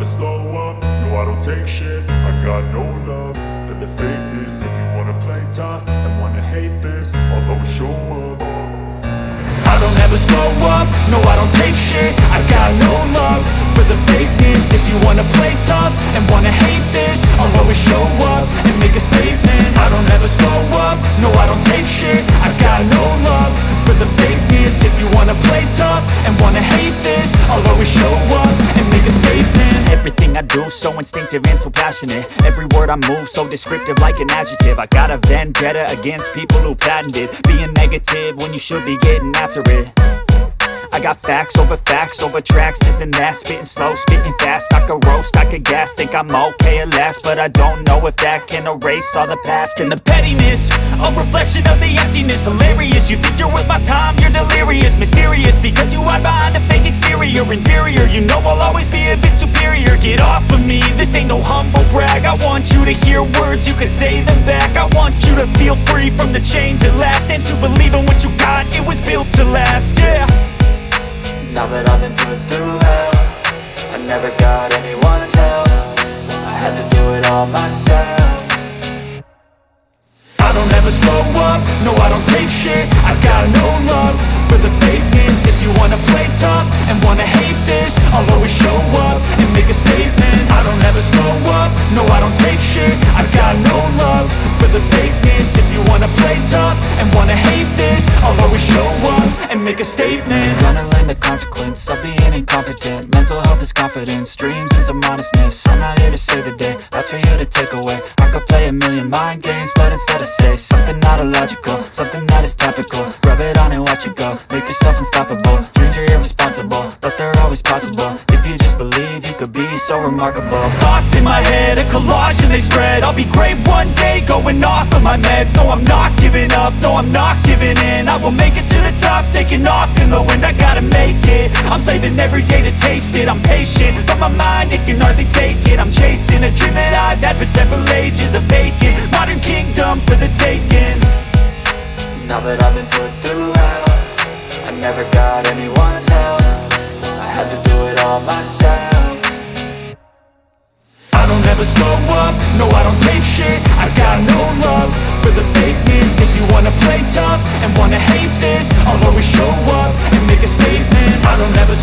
slow up, no I don't take shit. I got no love for the fakeness. If you wanna play tough and wanna hate this, I'll always show up. I don't ever slow up, no I don't take shit. I got no love for the fakeness. If you wanna play tough and wanna hate this, I'll always show up and make a statement. I don't ever slow up, no I don't take shit. I got no love for the fakeness. If you wanna play tough and wanna hate this, I'll always show up and make a statement. Everything I do so instinctive and so passionate. Every word I move so descriptive like an adjective. I got a vendetta against people who patented being negative when you should be getting after it. I got facts over tracks, this and that. Spitting slow, spitting fast. I could roast, I could gas. Think I'm okay at last, but I don't know if that can erase all the past. And the pettiness, a reflection of the emptiness. Hilarious, you think you're worth my time, you're delirious. Mysterious, because you hide behind a fake exterior. Inferior, you know I'll always be a bit superior. Get off of me, this ain't no humble brag. I want you to hear words, you can say them back. I want you to feel free from the chains at last, and to believe in what you got, it was built to last, yeah. Now that I've been put through hell, I never got anyone's help. I had to do it all myself. I don't ever slow up, no I don't take shit. I got no love for the fakeness. If you wanna play tough and wanna hate this, I'll always show up and make a statement. I don't ever slow up, no I don't take shit. I got no love for the fakeness. If you wanna play tough and wanna hate this, I'll always show up and make a statement. Gonna learn the consequence of being incompetent. Mental health is confidence, dreams and some honestness. I'm not here to save the day, that's for you to take away. I could play a million mind games, but instead I say something not illogical, something that is topical. Rub it on and watch it go, make yourself unstoppable. Dreams are irresponsible, but they're always possible. If you just believe, you could be so remarkable. Thoughts in my head, a collage and they spread. I'll be great one day, going off of my meds. No, I'm not giving up, no, I'm not giving in. I will make it to the top, taking off in the wind. I gotta make it, I'm saving every day to taste it. I'm patient, but my mind, it can hardly take it. I'm chasing a dream that I've had for several ages. A vacant, modern kingdom for the taking. Now that I've been put through hell, I never got anyone's help. I had to do it all myself. I don't ever slow up, no I don't take shit. I got no love for the fakeness. If you wanna play tough and wanna hate this, I'll always show up and make a statement. I don't ever